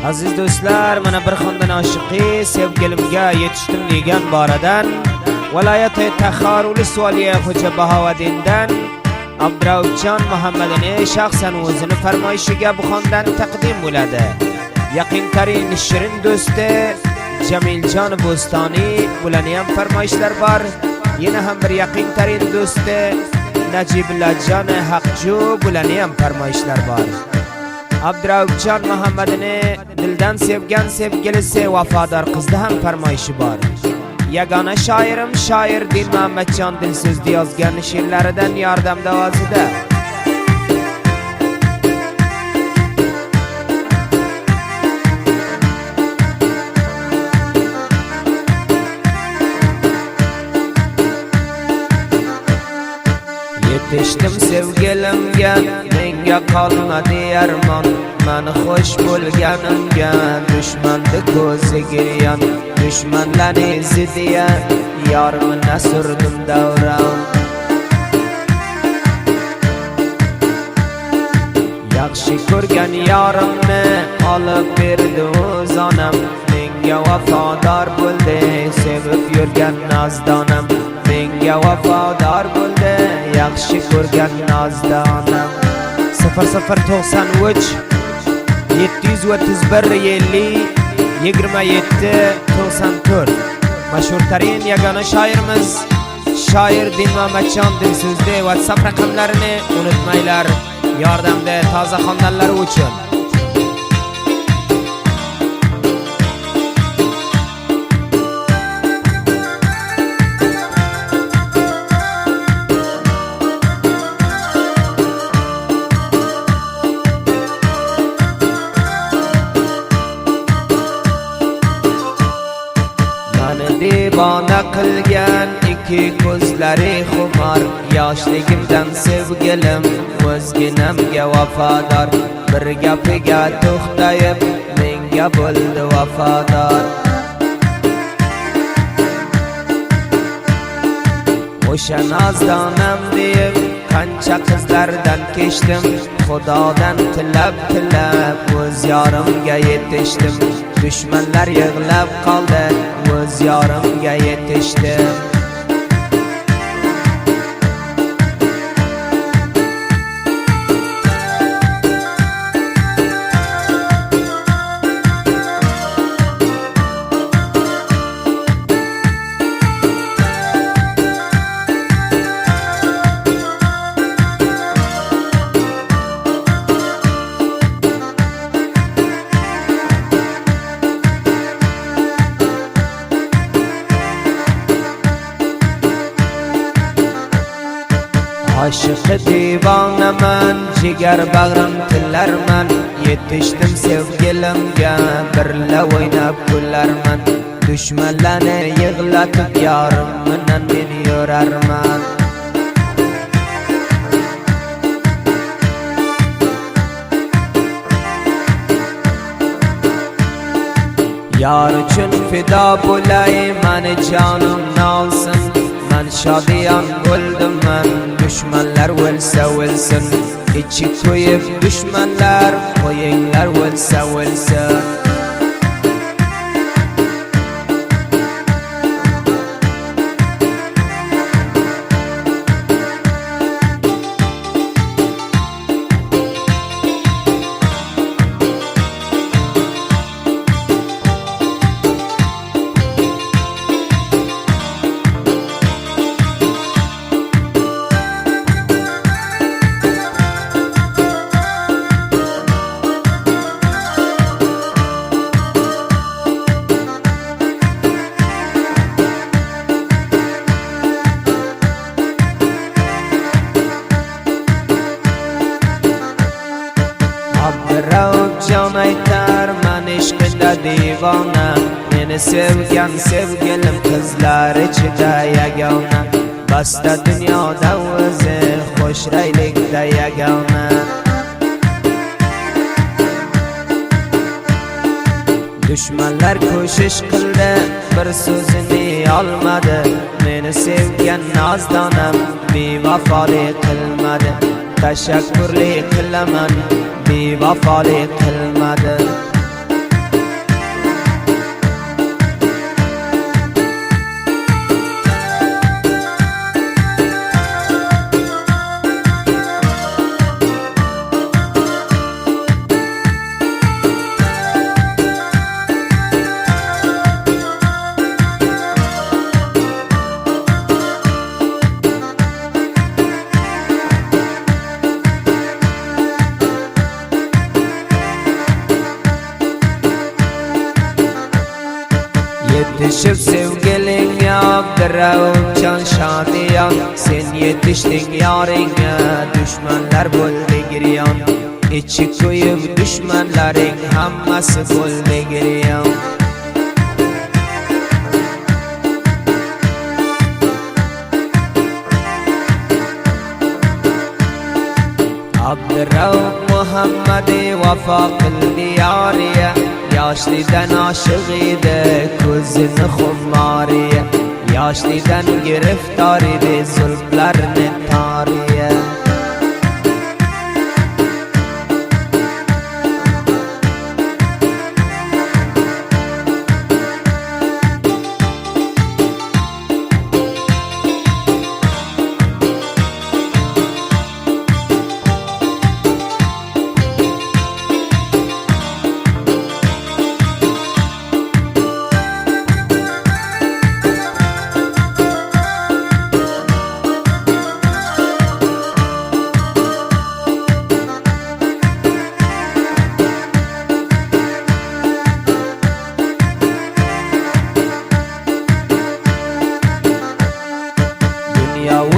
Aziz do'stlar, mana bir xondan oshiqi sevgilimga yetishdim degan boradan viloyati Taxaruli Soliya Xo'ja Bahovaddindan Abduraufjon Muhammadini shaxsan o'zini farmoyishiga bu xondan taqdim bo'ladi. Yaqintarin shirin do'sti Jamiljon Bo'stoni bularni ham farmoyishlar bor. Yana ham bir yaqintarin do'sti Najibullajon Haqju bularni ham farmoyishlar bor. Abduraufjon Muhammadini dildan sevgan sevgilisi vafodor qizda ham farmoyishi bor. Yagona shoirim shoir Din Muhammadjon Dilso'zda yozgan she'rlaridan yordam davosida yetishdim sevgilimga, menga qolmadi armon. Mani xo'sh bo'lganimga dushmanda ko'zi giryon, dushmanlarni zidiya yorimni surdim davron. Yaxshi ko'rgan yorimni olib berdi o'z onam, menga vafodor bo'ldi sevib yurgan nozdonam. Menga vafodor bo'ldi yaxshi ko'rgan nozdonam. 0093 731 50 27 94. Mashhur tarin yagona shoirimiz shoir Din Muhammadjon Dilso'zda WhatsApp raqamlarini unutmanglar, yordamda toza xonadonlari uchun. Divona qilgan ikki ko'zlari xumor, yoshligimdan sevgilim o'zginamga vafodor. Bir gapiga to'xtayib menga bo'ldi vafodor. O'sha nozdonam deb qancha qizlardan kechdim, Xudodan tilab o'z yorimga yetishdim. Dushmanlar yig'lab qoldi, o'z yorimga yetishdim. Aşıqı divonaman, jigar bag'rim tillarman. Yetishdim sevgilimga, birla o'ynab kullarman. Dushmanlarni yig'latib yorim bilan men yurarman. Yor uchun fido bo'lay, mani jonim nolsin. Man shodiyon bo'ldim man, dushmanlar o'lsa o'lsin. Ichi to'yib dushmanlar, qo'yinglar o'lsa o'lsin. Abduraufjon aytar, men ishqida divona. Meni sevgan sevgilim qizlar ichida yagona. Basta dunyoda o'zi xo'shraylikda yagona. Dushmanlar ko'shish qildi, bir so'zini olmadi. Meni sevgan nozdonam bevafolik qilmadi. Tashakkurlik qilaman, bevafolik qilmadi. Yetişip sevgilin Abdurrauf can şadiyan, sen yetiştin yarine, düşmanlar buldu giryan. İçi koyup düşmanların hammasi buldu giryan. Abdurrauf Muhammed'i vefo qildi yoriya, yoshlidan oshiq edi ko'zini xumoriya, yoshlidan giriftor edi zulflarni toriya.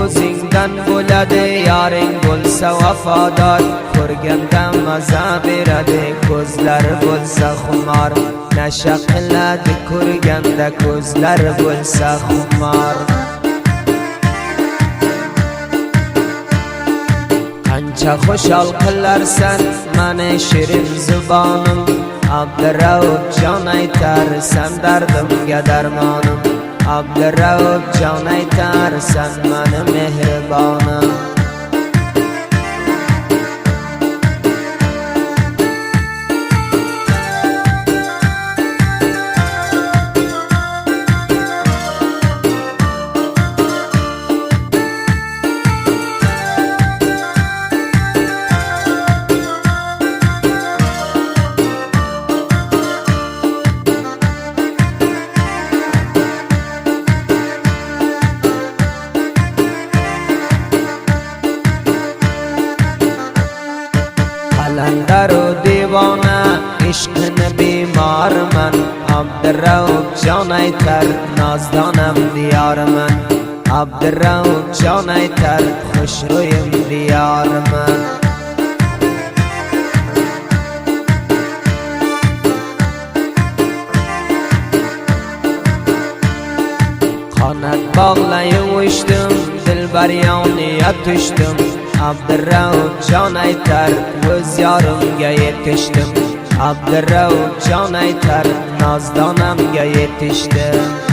O'zingdan bo'ladi yoring bo'lsa vafodor, ko'rganda maza beradi ko'zlari bo'lsa xumor, nasha qiladi ko'rganda ko'zlari bo'lsa xumor. Qancha xushal qilarsan mani shirin zubonim, Abdurrauf jon aytarsan dardimga darmonim, Abdurrauf jon aytarsan mani mehribonim. Qalandaru devona ishqini bemorman, Abdurrauf jon aytar nozdonam diyoriman, Abdurrauf jon aytar xushro'yim diyoriman. Qanot bog'layib uchdim, dilbar yoniga tushdim, Abdurrauf jon aytar o'z yorimga yetishdim, Abdurrauf jon aytar nozdonamga yetishdim.